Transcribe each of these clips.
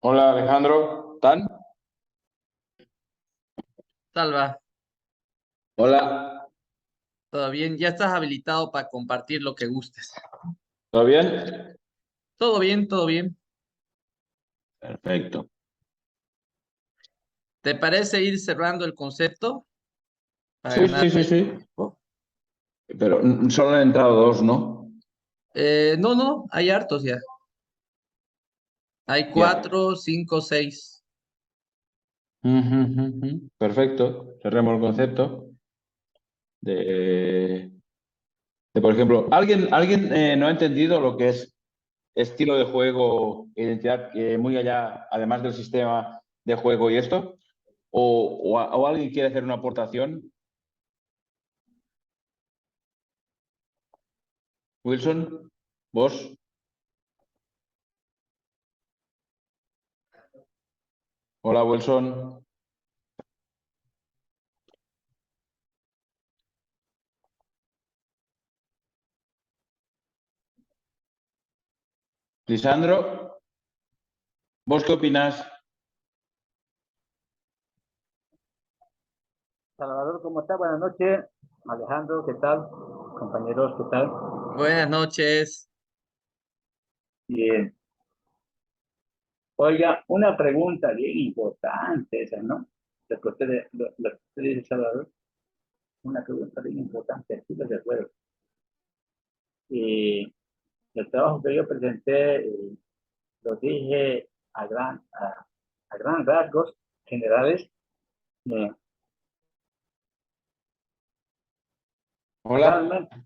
Hola Alejandro, ¿tan? Salva, Hola, todo bien, ya estás habilitado para compartir lo que gustes. ¿todo bien? Todo bien, todo bien. Perfecto. ¿Te parece ir cerrando el concepto para Sí, ganar? sí, sí, sí. Pero solo han entrado dos, ¿no? No, no, hay hartos ya. Hay Ya. 4, 5, 6. Ujú, ujú. Perfecto. Cerremos el concepto de, por ejemplo, ¿alguien no ha entendido lo que es estilo de juego, identidad, muy allá, además del sistema de juego y esto? ¿O alguien quiere hacer una aportación? Wilson, vos. Hola, Wilson. Lisandro, ¿vos qué opinás? Salvador, ¿cómo está? Buenas noches. Alejandro, ¿qué tal? Compañeros, ¿qué tal? Buenas noches. Bien. Oiga, una pregunta bien importante esa, ¿no? Lo que usted dice, Salvador, una pregunta bien importante, estilos de juego. Y el trabajo que yo presenté, lo dije a gran rasgos generales. eh, Hola, realmente,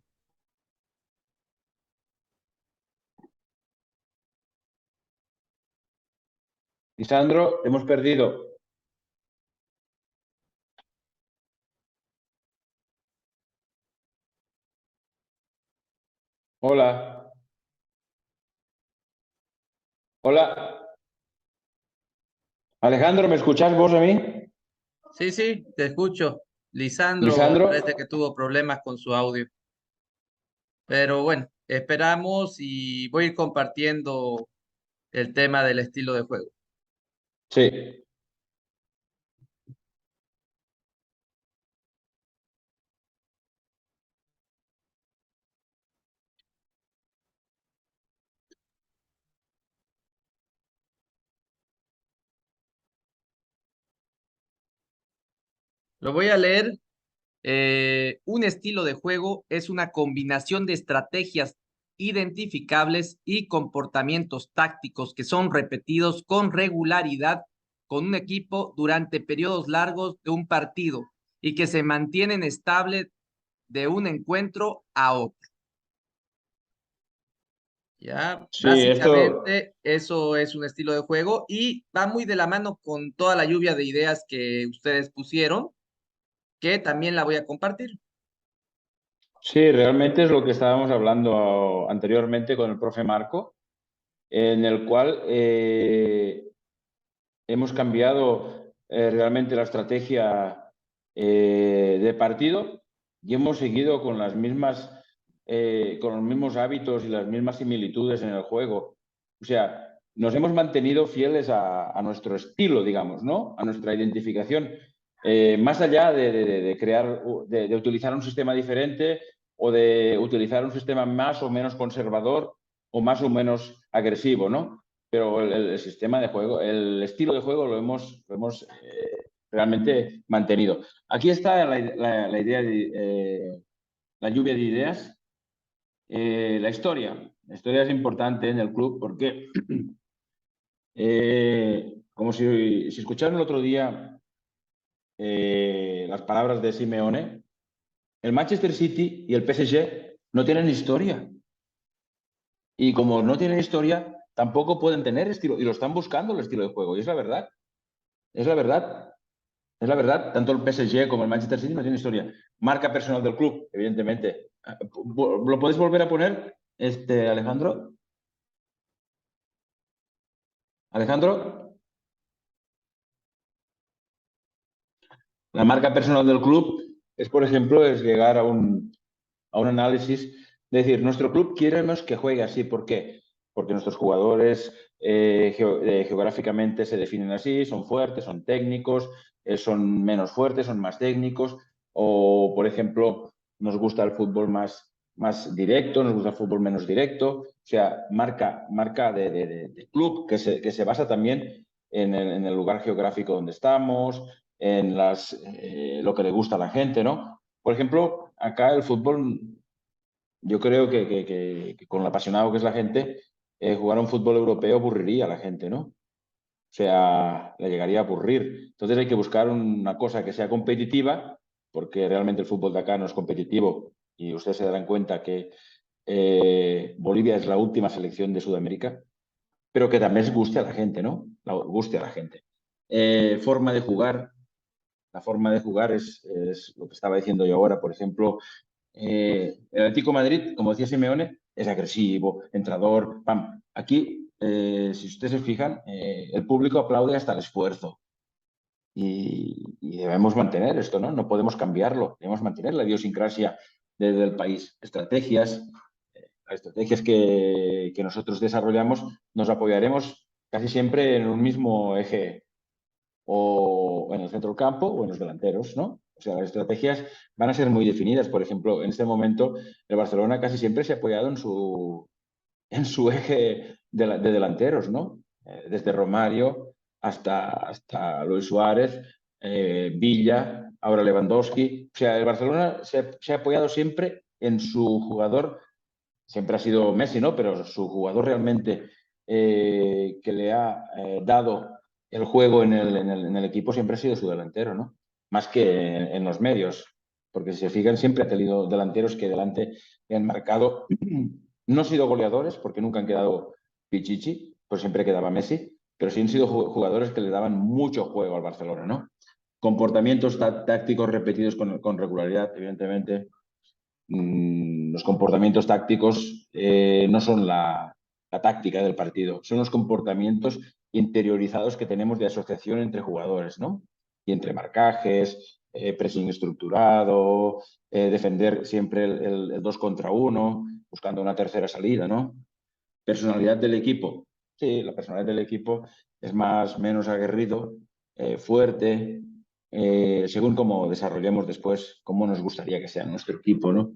Lisandro, te hemos perdido. Hola, hola. Alejandro, ¿me escuchás vos a mí? Sí, sí, te escucho. Lisandro Lisandro, parece que tuvo problemas con su audio. Pero bueno, esperamos y voy a ir compartiendo el tema del estilo de juego. sí. Lo voy a leer. Un estilo de juego es una combinación de estrategias identificables y comportamientos tácticos que son repetidos con regularidad con un equipo durante periodos largos de un partido y que se mantienen estables de un encuentro a otro. Ya, Sí, esto, básicamente eso es un estilo de juego y va muy de la mano con toda la lluvia de ideas que ustedes pusieron, que también la voy a compartir. sí, realmente es lo que estábamos hablando anteriormente con el profe Marco, en el cual hemos cambiado realmente la estrategia de partido y hemos seguido con las mismas, con los mismos hábitos y las mismas similitudes en el juego. O sea, nos hemos mantenido fieles a nuestro estilo, digamos, ¿no? A nuestra identificación. Más allá de crear, de utilizar un sistema diferente o de utilizar un sistema más o menos conservador o más o menos agresivo, ¿no? Pero el sistema de juego, el estilo de juego lo hemos realmente mantenido. Aquí está la idea la lluvia de ideas. La historia. La historia es importante en el club porque, como si escucharon el otro día las palabras de Simeone, el Manchester City y el PSG no tienen historia. Y como no tienen historia, tampoco pueden tener estilo. Y lo están buscando el estilo de juego. Y es la verdad. Es la verdad. Es la verdad. Tanto el PSG como el Manchester City no tienen historia. Marca personal del club, evidentemente. ¿Lo podéis volver a poner, Alejandro? ¿Alejandro? La marca personal del club es, por ejemplo, es llegar a un análisis, de decir, nuestro club queremos que juegue así. ¿Por qué? Porque nuestros jugadores geográficamente se definen así, son fuertes, son técnicos, son menos fuertes, son más técnicos, o, por ejemplo, nos gusta el fútbol más directo, nos gusta el fútbol menos directo. O sea, marca de club que se basa también en el lugar geográfico donde estamos, en lo que le gusta a la gente, ¿no? Por ejemplo, acá el fútbol, yo creo que con lo apasionado que es la gente, jugar un fútbol europeo aburriría a la gente, ¿no? O sea, le llegaría a aburrir. Entonces hay que buscar una cosa que sea competitiva, porque realmente el fútbol de acá no es competitivo y ustedes se darán cuenta que Bolivia es la última selección de Sudamérica, pero que también guste a la gente, ¿no? Guste a la gente. Forma de jugar. La forma de jugar es lo que estaba diciendo yo ahora. Por ejemplo, el Atlético de Madrid, como decía Simeone, es agresivo, entrador, pam. Aquí, si ustedes se fijan, el público aplaude hasta el esfuerzo. Y debemos mantener esto, ¿no? No podemos cambiarlo. Debemos mantener la idiosincrasia del país. Las estrategias que nosotros desarrollamos, nos apoyaremos casi siempre en un mismo eje, o en el centro del campo o en los delanteros, ¿no? O sea, las estrategias van a ser muy definidas. Por ejemplo, en este momento, el Barcelona casi siempre se ha apoyado en su eje de delanteros, ¿no? Desde Romario hasta Luis Suárez, Villa, ahora Lewandowski. O sea, el Barcelona se ha apoyado siempre en su jugador, siempre ha sido Messi, ¿no? Pero su jugador realmente que le ha dado el juego en el equipo siempre ha sido su delantero, ¿no? Más que en los medios, porque si se fijan siempre ha tenido delanteros que delante le han marcado. No han sido goleadores porque nunca han quedado pichichi, pues siempre quedaba Messi, pero sí han sido jugadores que le daban mucho juego al Barcelona, ¿no? Comportamientos tácticos repetidos con regularidad, evidentemente. Los comportamientos tácticos no son la táctica del partido, son los comportamientos interiorizados que tenemos de asociación entre jugadores, ¿no? Y entre marcajes, pressing estructurado, defender siempre el 2 contra 1, buscando una tercera salida, ¿no? Personalidad del equipo. Sí, la personalidad del equipo es menos aguerrido, fuerte, según cómo desarrollemos después, cómo nos gustaría que sea nuestro equipo, ¿no?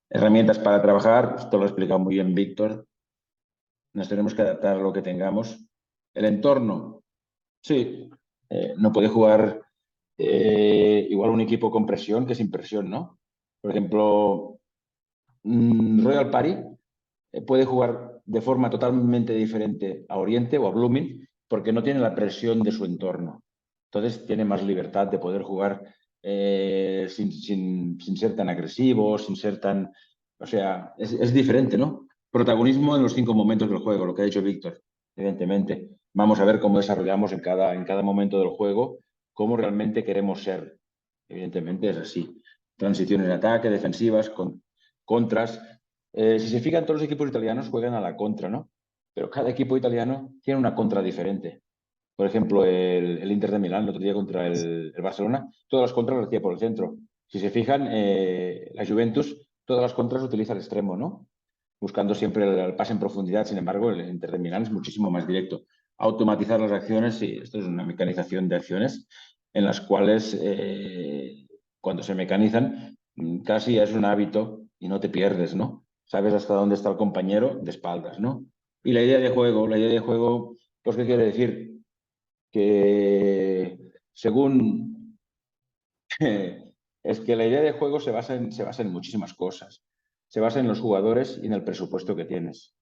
Herramientas para trabajar, esto lo ha explicado muy bien Víctor. Nos tenemos que adaptar a lo que tengamos. El entorno, sí, no puede jugar igual un equipo con presión que sin presión, ¿no? Por ejemplo, Royal Party puede jugar de forma totalmente diferente a Oriente o a Blooming porque no tiene la presión de su entorno. Entonces tiene más libertad de poder jugar sin ser tan agresivo, sin ser tan... O sea, es diferente, ¿no? Protagonismo en los 5 momentos del juego, lo que ha dicho Víctor, evidentemente. Vamos a ver cómo desarrollamos en cada momento del juego, cómo realmente queremos ser. Evidentemente es así. Transiciones de ataque, defensivas, contras. Si se fijan, todos los equipos italianos juegan a la contra, ¿no? Pero cada equipo italiano tiene una contra diferente. Por ejemplo, el Inter de Milán el otro día contra el Barcelona, todas las contras las hacía por el centro. Si se fijan, la Juventus, todas las contras utiliza el extremo, ¿no? Buscando siempre el pase en profundidad. Sin embargo, el Inter de Milán es muchísimo más directo. Automatizar las acciones, sí, esto es una mecanización de acciones en las cuales, cuando se mecanizan, casi es un hábito y no te pierdes, ¿no? Sabes hasta dónde está el compañero de espaldas, ¿no? Y la idea de juego, pues, ¿qué quiere decir? Que según es que la idea de juego se basa en muchísimas cosas. Se basa en los jugadores y en el presupuesto que tienes.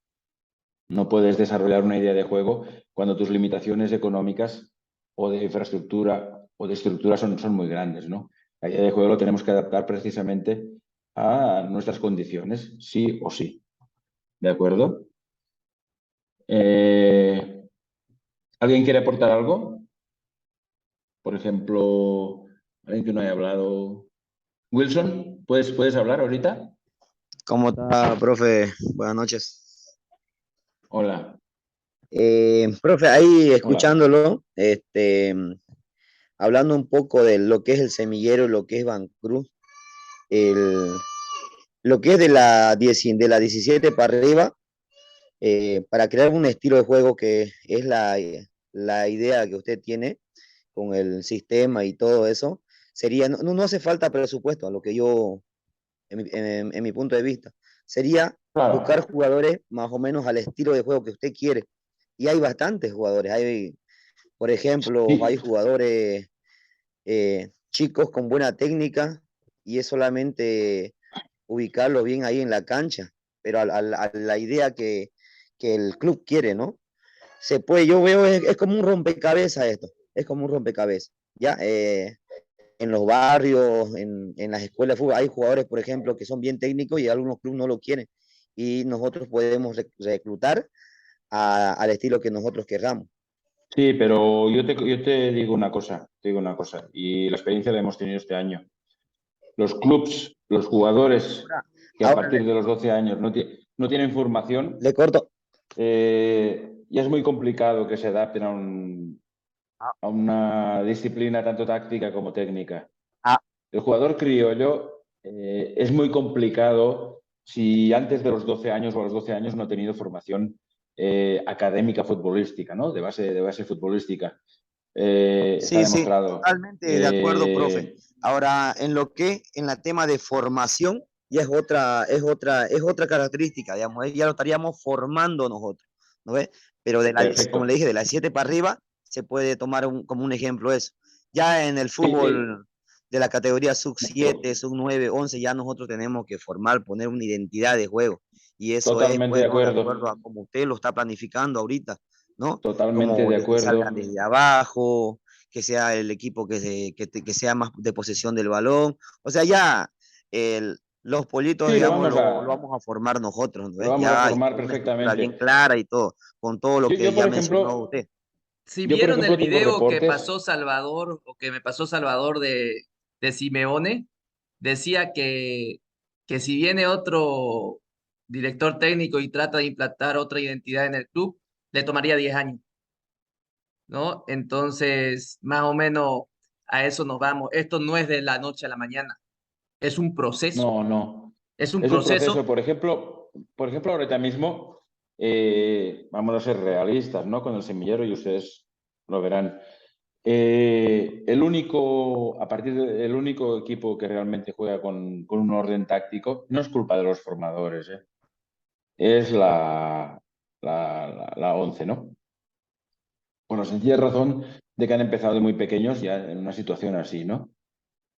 No puedes desarrollar una idea de juego cuando tus limitaciones económicas o de infraestructura o de estructura son muy grandes, ¿no? La idea de juego lo tenemos que adaptar precisamente a nuestras condiciones, sí o sí. ¿De acuerdo? ¿Alguien quiere aportar algo? Por ejemplo, alguien que no haya hablado. Wilson, ¿puedes hablar ahorita? ¿Cómo está, profe? Buenas noches. Hola. Profe, ahí Hola. escuchándolo, hablando un poco de lo que es el semillero, lo que es Vancruz, el, lo que es de la 17 para arriba, para crear un estilo de juego que es la idea que usted tiene con el sistema y todo eso, sería, no hace falta presupuesto, a lo que yo, en mi punto de vista, sería buscar Claro. jugadores más o menos al estilo de juego que usted quiere. Y hay bastantes jugadores, por ejemplo, hay Sí, jugadores chicos con buena técnica y es solamente ubicarlo bien ahí en la cancha, pero a la idea que el club quiere, ¿no? Se puede, yo veo, es como un rompecabezas esto, es como un rompecabezas, ¿ya? En los barrios, en las escuelas de fútbol, hay jugadores, por ejemplo, que son bien técnicos y algunos clubes no lo quieren. Y nosotros podemos reclutar al estilo que nosotros querramos. sí, pero yo te digo una cosa, y la experiencia la hemos tenido este año. Los clubs, los jugadores Ahora, que a ahora partir de los 12 años no tienen formación, le corto. ya es muy complicado que se adapten Ah, a una disciplina tanto táctica como técnica. ah, El jugador criollo es muy complicado si antes de los 12 años o a los 12 años no ha tenido formación académica futbolística, ¿no? De base futbolística. Está sí, sí, demostrado. totalmente de acuerdo, profe. Ahora, en la tema de formación, ya es otra característica, digamos, ya lo estaríamos formando nosotros, ¿no ves? Pero como le Perfecto. dije, de las 7 para arriba, se puede tomar como un ejemplo eso. Ya en el Sí, fútbol de la categoría sub sí, 7 sub 9 11 ya nosotros tenemos que formar, poner una identidad de juego. Y eso es, totalmente de bueno, de acuerdo a acuerdo. como usted lo está planificando ahorita, ¿no? Totalmente Como de de que salgan acuerdo. desde abajo, que sea el equipo que sea más de posesión del balón. O sea, ya los pollitos, Sí, digamos, lo vamos a formar nosotros, ¿no? lo vamos a Ya y formar con una estructura bien perfectamente. clara y todo, con todo lo que Yo, ya por mencionó usted. ejemplo, Si yo, por vieron el ejemplo, tengo video que reportes. pasó Salvador o que me pasó Salvador de Simeone, decía que si viene otro director técnico y trata de implantar otra identidad en el club, le tomaría 10 años, ¿no? Entonces, más o menos a eso nos vamos. Esto no es de la noche a la mañana, es un proceso. No, no. Es un Es un proceso. proceso. Por ejemplo, ahorita mismo, vamos a ser realistas, ¿no? Con el semillero y ustedes lo verán. El único equipo que realmente juega con un orden táctico no es culpa de los formadores, ¿eh? Es la 11, ¿no? Por la sencilla razón de que han empezado de muy pequeños ya en una situación así, ¿no?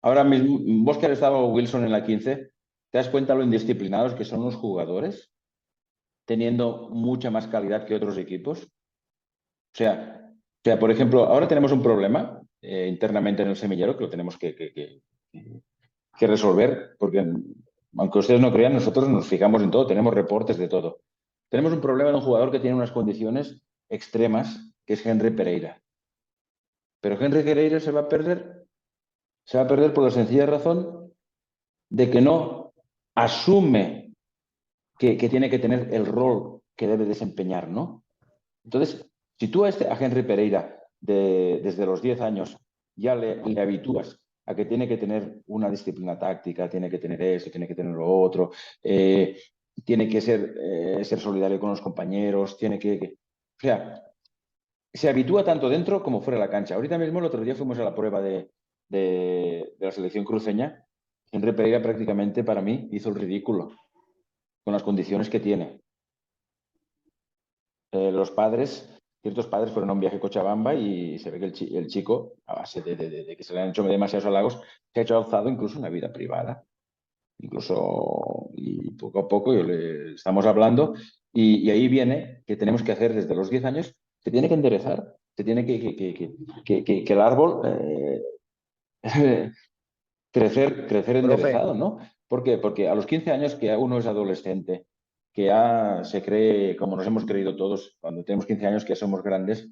Ahora mismo, vos que has estado Wilson en la 15, ¿te das cuenta lo indisciplinados que son los jugadores, teniendo mucha más calidad que otros equipos? Por ejemplo, ahora tenemos un problema internamente en el semillero que lo tenemos que resolver, porque aunque ustedes no crean, nosotros nos fijamos en todo, tenemos reportes de todo. Tenemos un problema de un jugador que tiene unas condiciones extremas, que es Henry Pereira. Pero Henry Pereira se va a perder por la sencilla razón de que no asume que tiene que tener el rol que debe desempeñar, ¿no? Entonces, si tú a Henry Pereira desde los 10 años ya le habitúas a que tiene que tener una disciplina táctica, tiene que tener eso, tiene que tener lo otro, tiene que ser solidario con los compañeros, o sea, se habitúa tanto dentro como fuera de la cancha. Ahorita mismo, el otro día fuimos a la prueba de la selección cruceña. Henry Pereira prácticamente para mí hizo el ridículo con las condiciones que tiene. Ciertos padres fueron a un viaje a Cochabamba y se ve que el chico, a base de que se le han hecho demasiados halagos, se ha hecho alzado incluso una vida privada. Incluso, y poco a poco estamos hablando, y ahí viene que tenemos que hacer desde los 10 años, se tiene que enderezar, se tiene que el árbol crecer Profe, enderezado, ¿no? ¿Por qué? Porque a los 15 años que uno es adolescente, que ya se cree, como nos hemos creído todos, cuando tenemos 15 años que ya somos grandes,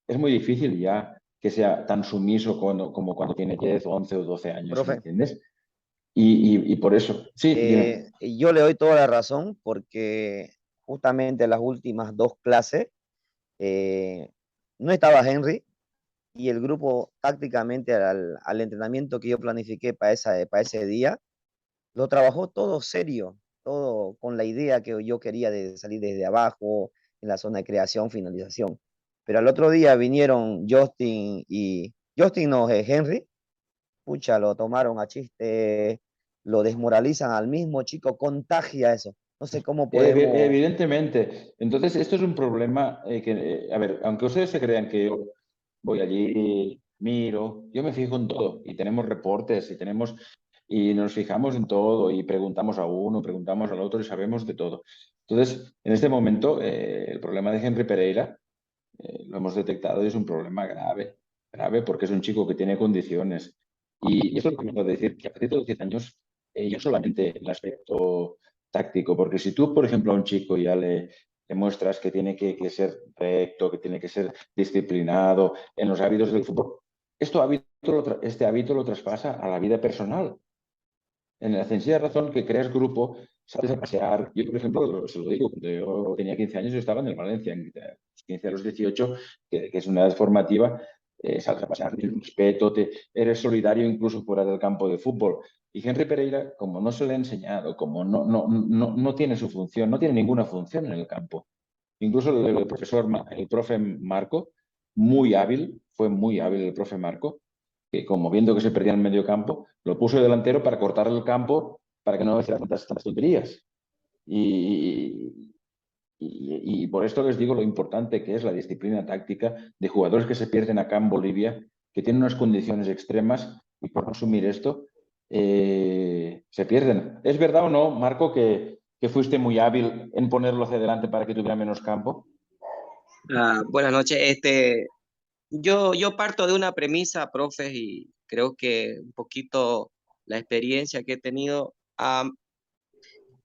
es muy difícil ya que sea tan sumiso como cuando tiene 10, 11 o 12 años, ¿me profe, entiendes? Y por eso, sí, dime. yo le doy toda la razón porque justamente las últimas dos clases eh, no estaba Henry y el grupo tácticamente al entrenamiento que yo planifiqué para ese día, lo trabajó todo serio, todo con la idea que yo quería de salir desde abajo, en la zona de creación, finalización. Pero al otro día vinieron Justin no, Henry, pucha, lo tomaron a chiste, lo desmoralizan al mismo chico, contagia eso. No sé cómo podemos... Evidentemente. Entonces, esto es un problema a ver, aunque ustedes se crean que yo voy allí, miro, yo me fijo en todo y tenemos reportes y nos fijamos en todo y preguntamos a uno, preguntamos al otro y sabemos de todo. Entonces, en este momento, el problema de Henry Pereira lo hemos detectado y es un problema grave, grave porque es un chico que tiene condiciones. Y eso es lo que me puedo decir, que a partir de los 10 años, yo solamente el aspecto táctico, porque si tú, por ejemplo, a un chico ya le muestras que tiene que ser recto, que tiene que ser disciplinado en los hábitos del fútbol, este hábito lo traspasa a la vida personal. En la sencilla razón que creas grupo, sales a pasear. Yo, por ejemplo, se lo digo, cuando yo tenía 15 años, yo estaba en el Valencia, en los 15 a los 18, que es una edad formativa, sales a pasear, tienes un respeto, eres solidario incluso fuera del campo de fútbol. Y Henry Pereira, como no se le ha enseñado, como no tiene su función, no tiene ninguna función en el campo. Incluso el profe Marco, muy hábil, fue muy hábil el profe Marco, que como viendo que se perdía en el medio campo, lo puso de delantero para cortar el campo para que no hiciera tantas tonterías. Y, y por esto les digo lo importante que es la disciplina táctica de jugadores que se pierden acá en Bolivia, que tienen unas condiciones extremas y por no asumir esto, se pierden. ¿Es verdad o no, Marco, que fuiste muy hábil en ponerlo hacia adelante para que tuviera menos campo? Buenas noches. Yo parto de una premisa, profe, y creo que un poquito la experiencia que he tenido.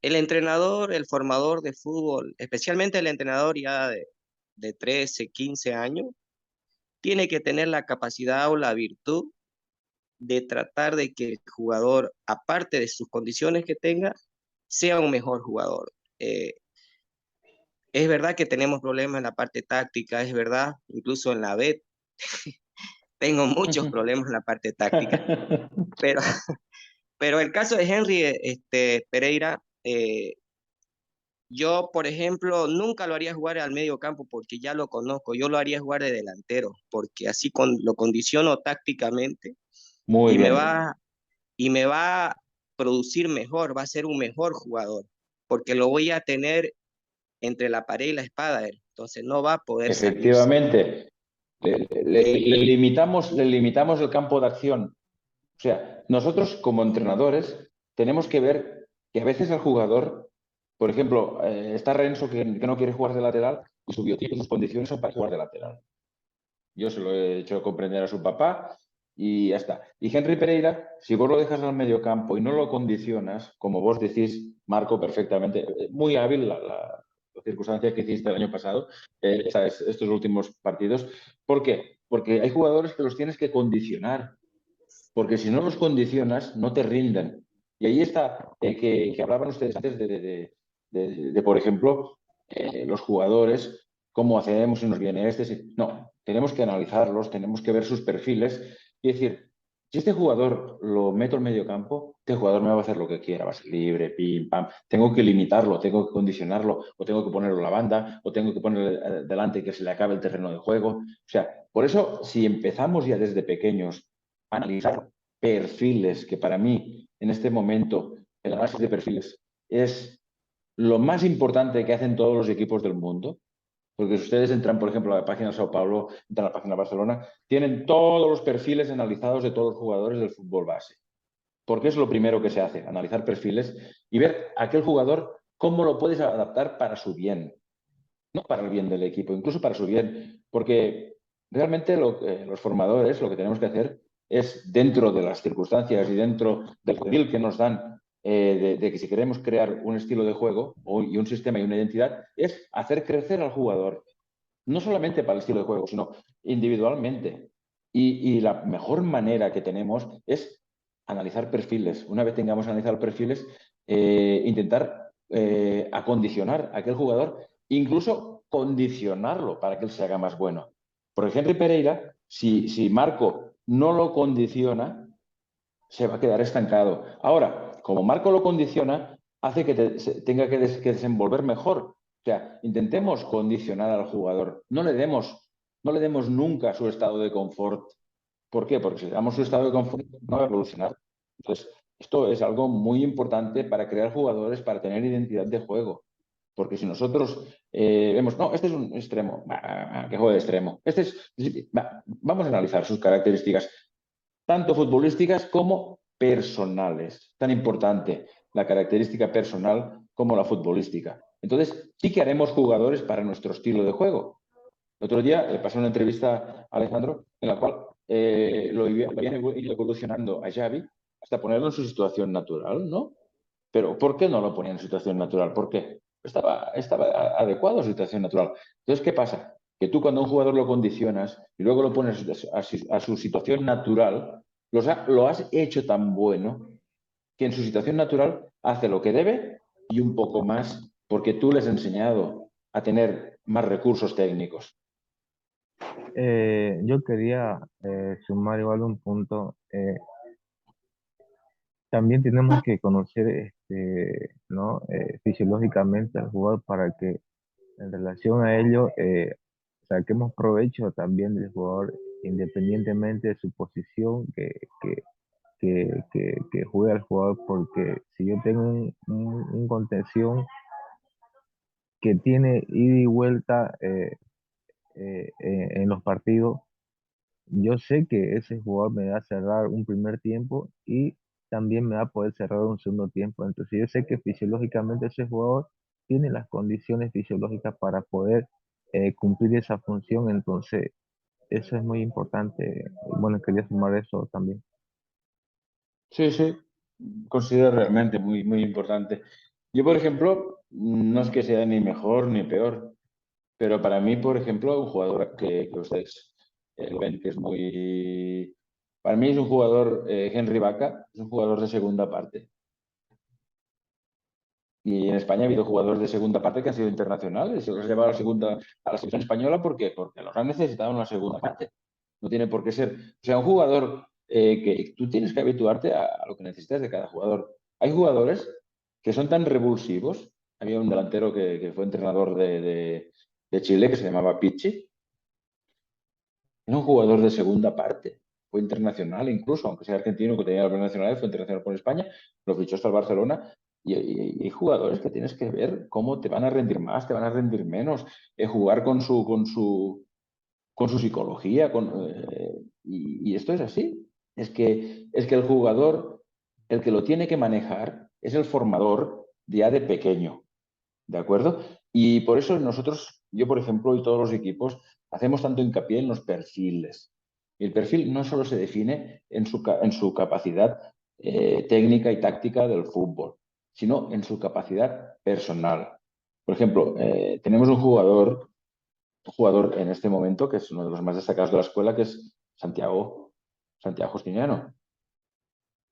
El entrenador, el formador de fútbol, especialmente el entrenador ya de 13, 15 años, tiene que tener la capacidad o la virtud de tratar de que el jugador, aparte de sus condiciones que tenga, sea un mejor jugador. Eh, es verdad que tenemos problemas en la parte táctica, es verdad, incluso en la B tengo muchos problemas en la parte táctica, pero, pero el caso de Henry Pereira, yo, por ejemplo, nunca lo haría jugar al medio campo porque ya lo conozco, yo lo haría jugar de delantero, porque así lo condiciono tácticamente Muy y bien. y me va a producir mejor, va a ser un mejor jugador, porque lo voy a tener entre la pared y la espada él, entonces no va a poder salirse. Efectivamente. Le limitamos el campo de acción. O sea, nosotros como entrenadores tenemos que ver que a veces el jugador, por ejemplo, está Renzo que no quiere jugar de lateral y su biotipo y sus condiciones son para jugar de lateral. Yo se lo he hecho comprender a su papá y ya está. Y Henry Pereira, si vos lo dejas al medio campo y no lo condicionas, como vos decís, Marco, perfectamente, muy hábil la circunstancia que hiciste el año pasado, estos últimos partidos. ¿Por qué? Porque hay jugadores que los tienes que condicionar, porque si no los condicionas, no te rinden. Y ahí está que hablaban ustedes antes por ejemplo, los jugadores, cómo hacemos si nos viene este. No, tenemos que analizarlos, tenemos que ver sus perfiles y decir, si este jugador lo meto en medio campo, este jugador me va a hacer lo que quiera, va a ser libre, pim, pam. Tengo que limitarlo, tengo que condicionarlo, o tengo que ponerlo a la banda, o tengo que ponerlo delante que se le acabe el terreno de juego. O sea, por eso, si empezamos ya desde pequeños a analizar perfiles, que para mí, en este momento, el análisis de perfiles es lo más importante que hacen todos los equipos del mundo, porque si ustedes entran, por ejemplo, a la página de Sao Paulo, entran a la página de Barcelona, tienen todos los perfiles analizados de todos los jugadores del fútbol base. Porque es lo primero que se hace, analizar perfiles y ver a aquel jugador cómo lo puedes adaptar para su bien, no para el bien del equipo, incluso para su bien, porque realmente los formadores lo que tenemos que hacer es, dentro de las circunstancias y dentro del perfil que nos dan, de que si queremos crear un estilo de juego y un sistema y una identidad, es hacer crecer al jugador, no solamente para el estilo de juego, sino individualmente. Y la mejor manera que tenemos es analizar perfiles. Una vez tengamos analizado perfiles, intentar acondicionar a aquel jugador, incluso condicionarlo para que él se haga más bueno. Porque Henry Pereira Si Marco no lo condiciona, se va a quedar estancado. Ahora, como Marco lo condiciona, hace que tenga que desenvolver mejor. O sea, intentemos condicionar al jugador. No le demos nunca su estado de confort. ¿Por qué? Porque si le damos su estado de confort, no va a evolucionar. Entonces, esto es algo muy importante para crear jugadores, para tener identidad de juego. Porque si nosotros vemos, no, este es un extremo, que juegue de extremo. Vamos a analizar sus características, tanto futbolísticas como personales. Tan importante la característica personal como la futbolística. Entonces, sí que haremos jugadores para nuestro estilo de juego. El otro día le pasé una entrevista a Alejandro en la cual lo habían ido evolucionando a Xavi hasta ponerlo en su situación natural, ¿no? Pero ¿por qué no lo ponía en situación natural? ¿Por qué? Estaba adecuado a su situación natural. Entonces, ¿qué pasa? Que tú cuando a un jugador lo condicionas y luego lo pones a su situación natural, lo has hecho tan bueno que en su situación natural hace lo que debe y un poco más, porque tú les has enseñado a tener más recursos técnicos. Yo quería sumar igual un punto. También tenemos que conocer, ¿no? Fisiológicamente al jugador para que en relación a ello saquemos provecho también del jugador independientemente de su posición que juega el jugador, porque si yo tengo un contención que tiene ida y vuelta en los partidos, yo sé que ese jugador me va a cerrar un primer tiempo y también me va a poder cerrar un segundo tiempo. Entonces yo sé que fisiológicamente ese jugador tiene las condiciones fisiológicas para poder cumplir esa función. Entonces eso es muy importante. Bueno, quería sumar eso también. Sí, sí, considero realmente muy, muy importante. Yo, por ejemplo, no es que sea ni mejor ni peor, pero para mí, por ejemplo, un jugador que ustedes lo ven que es muy... Para mí es un jugador, Henry Vaca, es un jugador de segunda parte. Y en España ha habido jugadores de segunda parte que han sido internacionales. Se los ha llevado a la selección española. ¿Por qué? Porque los han necesitado en la segunda parte. No tiene por qué ser. O sea, un jugador que tú tienes que habituarte a lo que necesitas de cada jugador. Hay jugadores que son tan revulsivos. Había un delantero que fue entrenador de Chile que se llamaba Pichi. Era un jugador de segunda parte. Fue internacional incluso, aunque sea argentino que tenía la nacionalidad, fue internacional por España, lo fichó hasta el Barcelona. Y hay jugadores que tienes que ver cómo te van a rendir más, te van a rendir menos, jugar con su psicología. Y esto es así. Es que el jugador, el que lo tiene que manejar, es el formador ya de pequeño. ¿De acuerdo? Y por eso nosotros, yo por ejemplo, y todos los equipos, hacemos tanto hincapié en los perfiles. Y el perfil no solo se define en su capacidad técnica y táctica del fútbol, sino en su capacidad personal. Por ejemplo, tenemos un jugador en este momento que es uno de los más destacados de la escuela, que es Santiago Justiniano.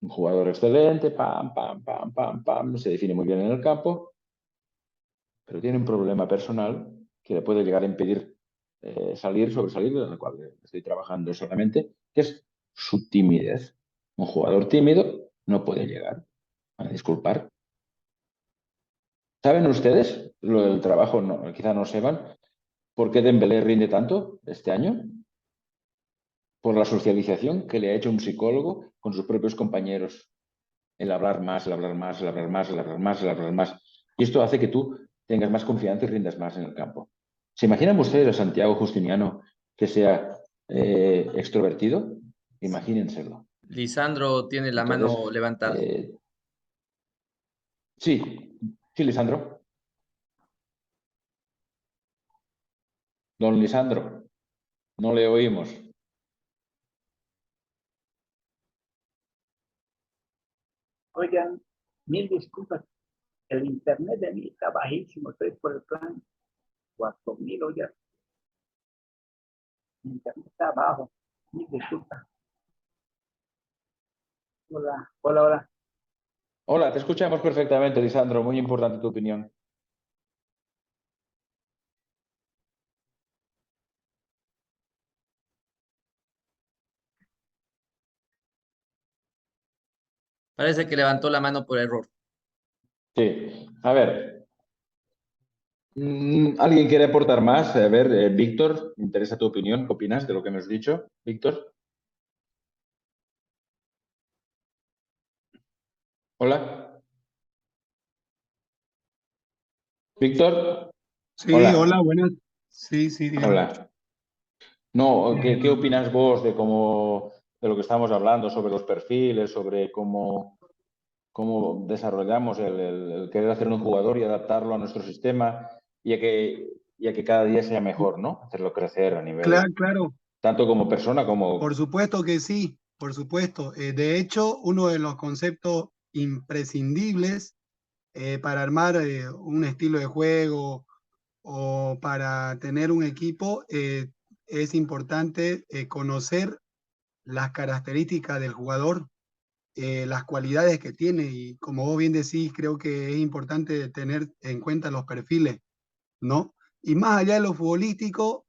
Un jugador excelente, se define muy bien en el campo, pero tiene un problema personal que le puede llegar a impedir sobresalir, en el cual estoy trabajando solamente, que es su timidez. Un jugador tímido no puede llegar. Van a disculpar. ¿Saben ustedes lo del trabajo? No, quizá no sepan por qué Dembélé rinde tanto este año. Por la socialización que le ha hecho un psicólogo con sus propios compañeros. El hablar más, el hablar más, el hablar más, el hablar más, el hablar más. Y esto hace que tú tengas más confianza y rindas más en el campo. ¿Se imaginan ustedes a Santiago Justiniano que sea extrovertido? Imagínenselo. Lisandro tiene la Entonces, mano levantada. sí, sí, Lisandro. Don Lisandro, no le oímos. Oigan, mil disculpas. El internet de mí está bajísimo. Estoy por el plan 4000, oigan. El internet está bajo. Mil disculpas. Hola, hola, hola. Hola, te escuchamos perfectamente, Lisandro. Muy importante tu opinión. Parece que levantó la mano por error. Sí. A ver, ¿alguien quiere aportar más? A ver, Víctor, me interesa tu opinión. ¿Qué opinas de lo que me has dicho, Víctor? Hola. Víctor. Sí, hola, Hola. buenas. Sí, sí, dígame. Hola. No, ¿qué Eh, opinas vos de cómo, de lo que estamos hablando, sobre los perfiles, sobre cómo desarrollamos el querer hacer un jugador y adaptarlo a nuestro sistema y a que cada día sea mejor, ¿no? Hacerlo crecer a nivel, claro, claro, tanto como persona por como... supuesto que sí, por supuesto. De hecho, uno de los conceptos imprescindibles para armar un estilo de juego o para tener un equipo es importante conocer las características del jugador, las cualidades que tiene y como vos bien decís, creo que es importante tener en cuenta los perfiles, ¿no? Y más allá de lo futbolístico,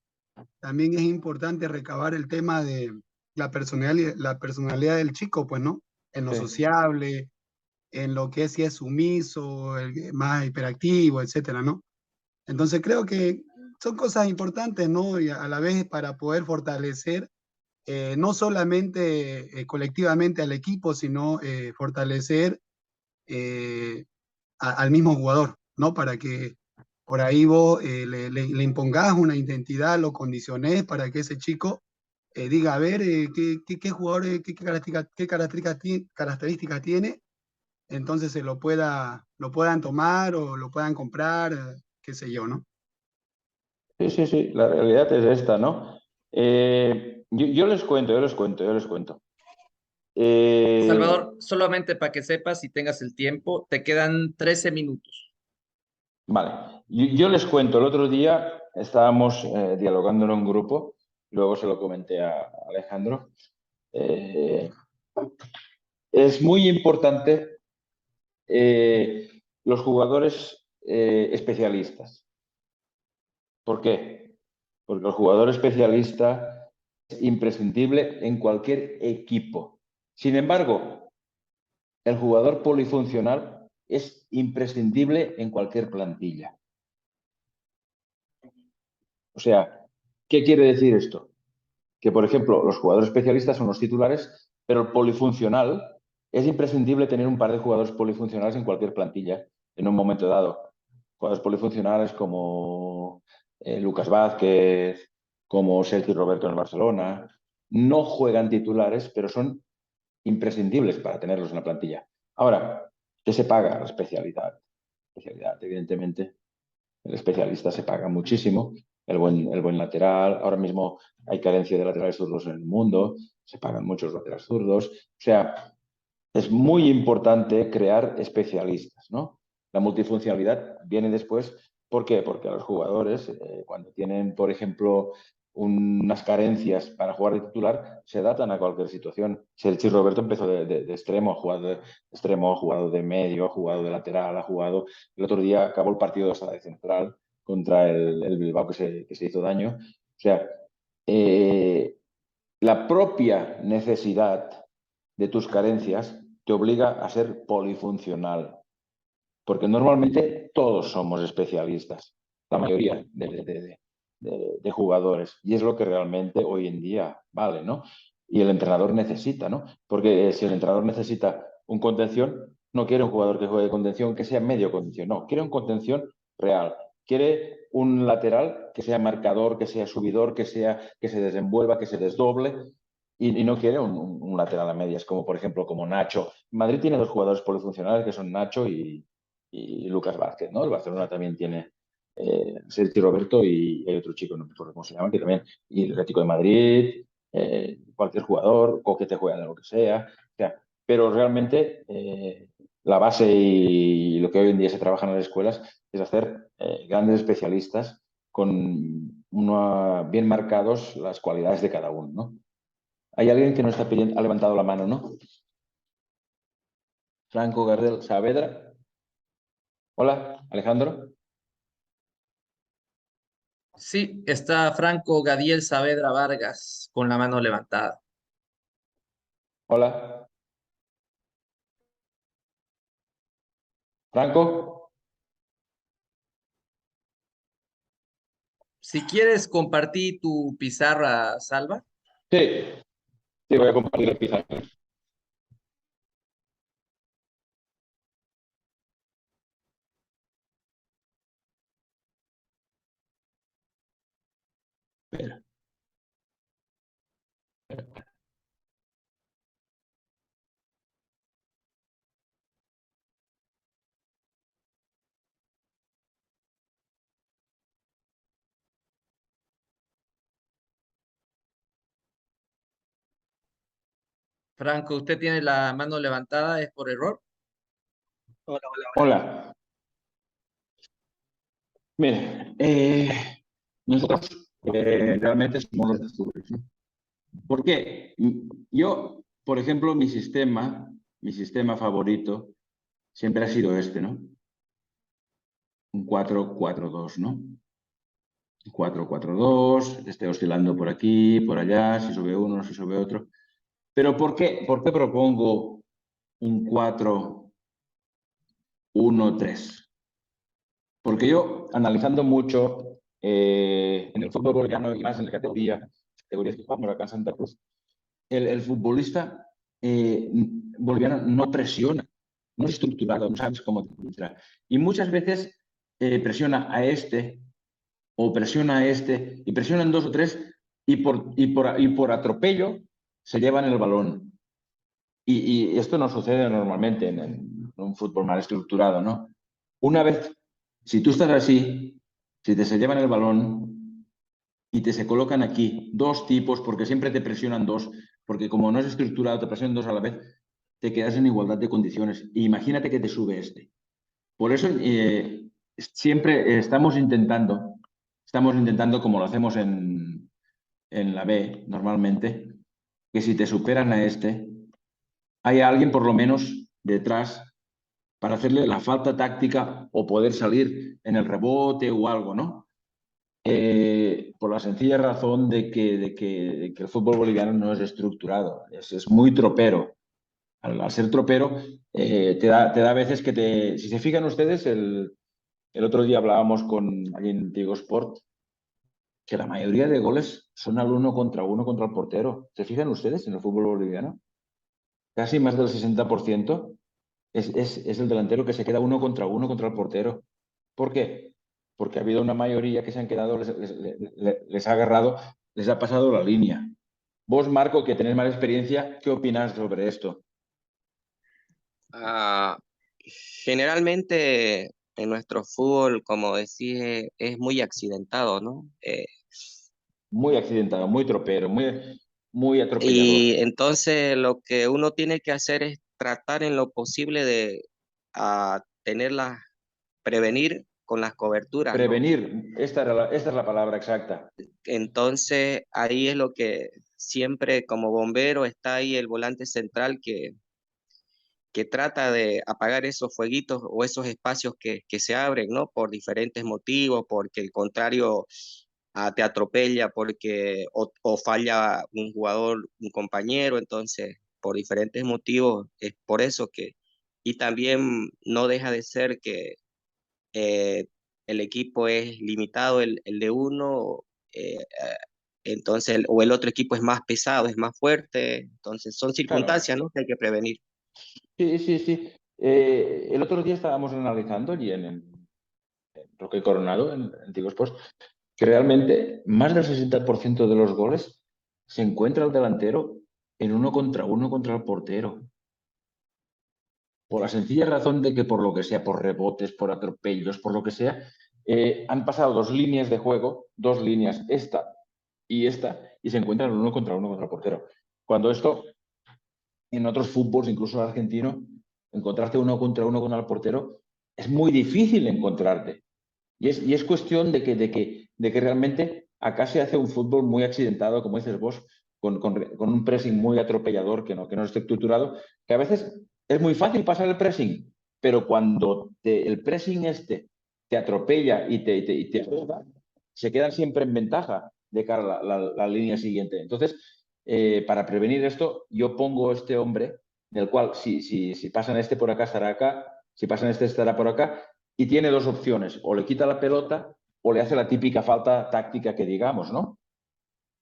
también es importante recabar el tema de la personalidad del chico, pues, ¿no? En lo Sí, sociable, en lo que es si es sumiso, más hiperactivo, etcétera, ¿no? Entonces creo que son cosas importantes, ¿no? Y a la vez para poder fortalecer no solamente colectivamente al equipo, sino fortalecer al mismo jugador, ¿no? Para que por ahí vos le impongas una identidad, lo condicionés para que ese chico diga, a ver, qué jugador, características tiene, entonces se lo puedan tomar o lo puedan comprar, qué sé yo, ¿no? sí, sí, sí, la realidad es esta, ¿no? Yo les cuento, yo les cuento. Eh, Salvador, solamente para que sepas y tengas el tiempo, te quedan 13 minutos. vale, yo les cuento, el otro día estábamos dialogando en un grupo, luego se lo comenté a Alejandro. Eh, es muy importante los jugadores especialistas. ¿Por qué? Porque el jugador especialista es imprescindible en cualquier equipo. Sin embargo, el jugador polifuncional es imprescindible en cualquier plantilla. O sea, ¿qué quiere decir esto? Que, por ejemplo, los jugadores especialistas son los titulares, pero el polifuncional es imprescindible tener un par de jugadores polifuncionales en cualquier plantilla en un momento dado. Jugadores polifuncionales como Lucas Vázquez, como Sergio Roberto en el Barcelona, no juegan titulares, pero son imprescindibles para tenerlos en la plantilla. Ahora, ¿qué se paga? La especialidad. Especialidad, evidentemente. El especialista se paga muchísimo. El buen lateral. Ahora mismo hay carencia de laterales zurdos en el mundo. Se pagan muchos laterales zurdos. O sea, es muy importante crear especialistas, ¿no? La multifuncionalidad viene después. ¿Por qué? Porque a los jugadores, cuando tienen, por ejemplo, unas carencias para jugar de titular, se adaptan a cualquier situación. Si el Chis Roberto empezó de extremo, ha jugado de extremo, ha jugado de medio, ha jugado de lateral, ha jugado... El otro día acabó el partido hasta de central contra el Bilbao que se hizo daño. O sea, eh, la propia necesidad de tus carencias te obliga a ser polifuncional, porque normalmente todos somos especialistas, la mayoría de jugadores, y es lo que realmente hoy en día vale, ¿no? Y el entrenador necesita, ¿no? Porque si el entrenador necesita un contención, no quiere un jugador que juegue de contención, que sea medio contención, no, quiere un contención real, quiere un lateral que sea marcador, que sea subidor, que se desenvuelva, que se desdoble, y no quiere un lateral a medias, como por ejemplo como Nacho. Madrid tiene dos jugadores polifuncionales que son Nacho y Lucas Vázquez, ¿no? El Barcelona también tiene Sergio Roberto y hay otro chico, no me acuerdo cómo se llama, que también, y el Atlético de Madrid, cualquier jugador, Coque juega de lo que sea, pero realmente la base y lo que hoy en día se trabaja en las escuelas es hacer grandes especialistas con bien marcados las cualidades de cada uno, ¿no? Hay alguien que no está pidiendo, ha levantado la mano, ¿no? Franco Gardel Saavedra. Hola, Alejandro. Sí, está Franco Gadiel Saavedra Vargas con la mano levantada. Hola. Franco. Si quieres compartir tu pizarra, Salva. Sí, sí, voy a compartir el pizarra. Espera. Franco, usted tiene la mano levantada, ¿es por error? Hola, hola, hola. Hola. Mire, nosotros realmente somos los azules, ¿no? ¿Por qué? Yo, por ejemplo, mi sistema favorito siempre ha sido este, ¿no? Un 4-4-2, ¿no? 4-4-2, esté oscilando por aquí, por allá, si sube uno, si sube otro. Pero ¿por qué propongo un 4-1-3? Porque yo, analizando mucho en el fútbol boliviano y más en la categorías que jugamos acá en Santa Cruz, el futbolista boliviano no presiona, no es estructurado, no sabes cómo te. Y muchas veces presiona a este o presiona a este y presionan dos o tres y por atropello se llevan el balón. Y esto no sucede normalmente en un fútbol mal estructurado, ¿no? Una vez, si tú estás así, si te se llevan el balón y te se colocan aquí dos tipos, porque siempre te presionan dos, porque como no es estructurado, te presionan dos a la vez, te quedas en igualdad de condiciones. E imagínate que te sube este. Por eso siempre estamos intentando, como lo hacemos en la B normalmente, que si te superan a este, hay alguien por lo menos detrás para hacerle la falta táctica o poder salir en el rebote o algo, ¿no? Por la sencilla razón de que el fútbol boliviano no es estructurado, es muy tropero. Al ser tropero, te da a veces que si se fijan ustedes, el otro día hablábamos allí en Tigo Sport, que la mayoría de goles son al uno contra el portero. ¿Se fijan ustedes en el fútbol boliviano? Casi más del 60% es el delantero que se queda uno contra el portero. ¿Por qué? Porque ha habido una mayoría que se han quedado, les ha agarrado, les ha pasado la línea. Vos, Marco, que tenés más experiencia, ¿qué opinas sobre esto? Ah, generalmente en nuestro fútbol, como decís, es muy accidentado, ¿no? Muy accidentado, muy tropero, muy atropellador. Y entonces lo que uno tiene que hacer es tratar en lo posible de tenerlas, prevenir con las coberturas, ¿no? Prevenir, esta es la palabra exacta. Entonces ahí es lo que siempre como bombero está ahí el volante central que trata de apagar esos fueguitos o esos espacios que se abren, ¿no? Por diferentes motivos, porque el contrario te atropella, porque o falla un jugador, un compañero, entonces por diferentes motivos es por eso que, y también no deja de ser que eh, el equipo es limitado, el de uno, entonces, o el otro equipo es más pesado, es más fuerte, entonces son Claro. circunstancias, ¿no? Que hay que prevenir. Sí, sí, sí. El otro día estábamos analizando allí en Roque Coronado, en Tigo Sports, que realmente más del 60% de los goles se encuentra el delantero en uno contra el portero. Por la sencilla razón de que por lo que sea, por rebotes, por atropellos, por lo que sea, han pasado dos líneas de juego, dos líneas, esta, y se encuentran uno contra el portero. Cuando esto, en otros fútbols, incluso el argentino, encontrarte uno contra el portero, es muy difícil encontrarte. Y es cuestión de que realmente acá se hace un fútbol muy accidentado, como dices vos, con un pressing muy atropellador que no esté estructurado, que a veces es muy fácil pasar el pressing, pero cuando el pressing te atropella y te se quedan siempre en ventaja de cara a la línea siguiente. Entonces, para prevenir esto, yo pongo este hombre, del cual si pasan por acá, estará acá, Si pasa en este, estará por acá. Y tiene dos opciones, o le quita la pelota o le hace la típica falta táctica que digamos, ¿no?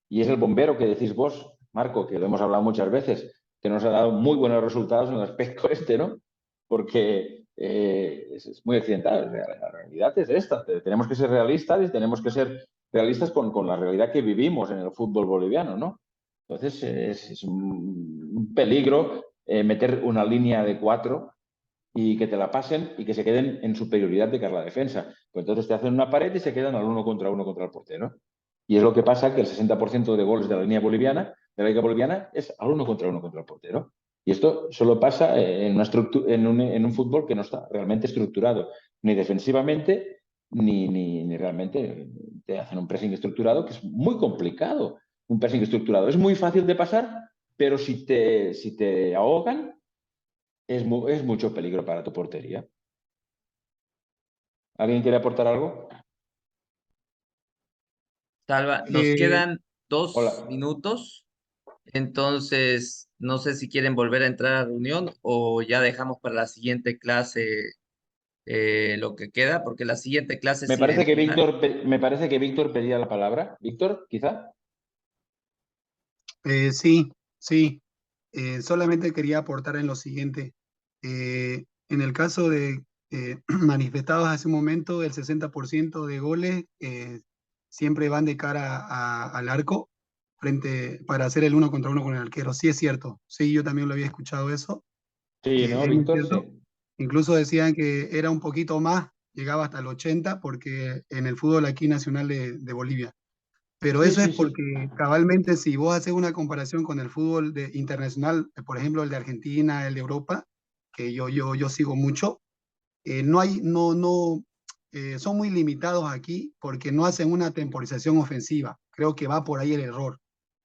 Y es el bombero que decís vos, Marco, que lo hemos hablado muchas veces, que nos ha dado muy buenos resultados en el aspecto este, ¿no? Porque es muy accidental. La realidad es esta. Tenemos que ser realistas y tenemos que ser realistas con la realidad que vivimos en el fútbol boliviano, ¿no? Entonces es un peligro meter una línea de 4 y que te la pasen y que se queden en superioridad de cara a la defensa. Pues entonces te hacen una pared y se quedan al 1 contra el portero. Y es lo que pasa que el 60% de goles de la línea boliviana, de la liga boliviana, es al 1 contra el portero. Y esto solo pasa en un fútbol que no está realmente estructurado, ni defensivamente, ni realmente te hacen un pressing estructurado, que es muy complicado. Un pressing estructurado es muy fácil de pasar, pero si te ahogan, es mucho peligro para tu portería. ¿Alguien quiere aportar algo? Salva, nos quedan 2 Hola. minutos, entonces no sé si quieren volver a entrar a la reunión o ya dejamos para la siguiente clase lo que queda, porque la siguiente clase Me sí de final. me parece que Víctor pedía la palabra. Víctor, quizá. Sí, sí. Solamente quería aportar en lo siguiente. En el caso de manifestados hace un momento, el 60% de goles siempre van de cara al arco para hacer el 1 contra 1 con el arquero. Sí es cierto. Sí, yo también lo había escuchado eso. Sí, ¿no, Es muy Víctor? cierto. Sí. Incluso decían que era un poquito más, llegaba hasta el 80, porque en el fútbol aquí nacional de Bolivia. Pero Sí, eso es sí, sí. porque cabalmente si vos haces una comparación con el fútbol internacional, por ejemplo el de Argentina, el de Europa, que yo sigo mucho, no hay, no, son muy limitados aquí porque no hacen una temporización ofensiva. Creo que va por ahí el error.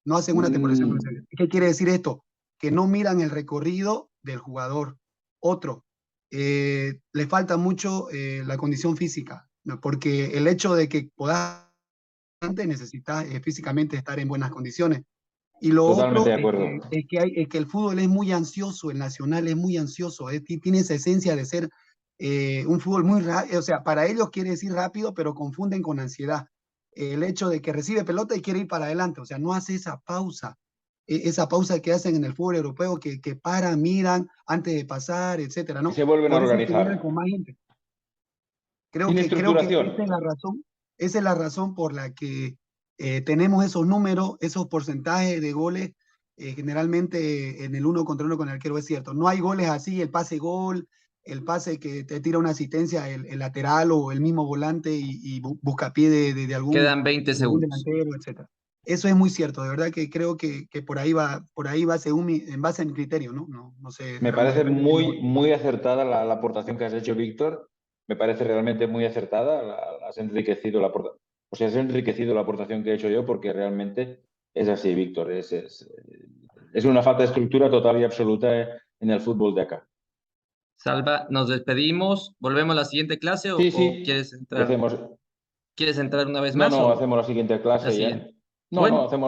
No hacen una temporización ofensiva. Mm, ¿Qué quiere decir esto? Que no miran el recorrido del jugador. Otro, le falta mucho la condición física, ¿no? Porque el hecho de que puedas necesitas físicamente estar en buenas condiciones. Y lo totalmente otro de acuerdo. es que el fútbol es muy ansioso, el nacional es muy ansioso, tiene esa esencia de ser un fútbol muy rápido, o sea, para ellos quiere decir rápido, pero confunden con ansiedad. El hecho de que recibe pelota y quiere ir para adelante, o sea, no hace esa pausa que hacen en el fútbol europeo, que paran, miran antes de pasar, etcétera, Y ¿no? se vuelven a Por eso es que llegan organizar. con más gente. Sin Creo que estructuración. esa es la razón por la que tenemos esos números, esos porcentajes de goles, generalmente en el 1 contra 1 con el arquero, es cierto. No hay goles así, el pase gol, el pase que te tira una asistencia, el lateral o el mismo volante y busca pie de Quedan 20 de algún segundos. delantero, etcétera. Eso es muy cierto, de verdad que creo que por ahí va en base a mi criterio, ¿no? No sé, Me parece muy acertada la aportación que has hecho, Víctor. Me parece realmente muy acertada. Has enriquecido o sea, has enriquecido la aportación que he hecho yo porque realmente es así, Víctor. Es una falta de estructura total y absoluta en el fútbol de acá. Salva, nos despedimos. ¿Volvemos a la siguiente clase Sí, o sí. quieres ¿Qué entrar? hacemos? ¿Quieres entrar una vez No, más no, o hacemos la siguiente la clase ya. siguiente? No, no, Bueno, hacemos la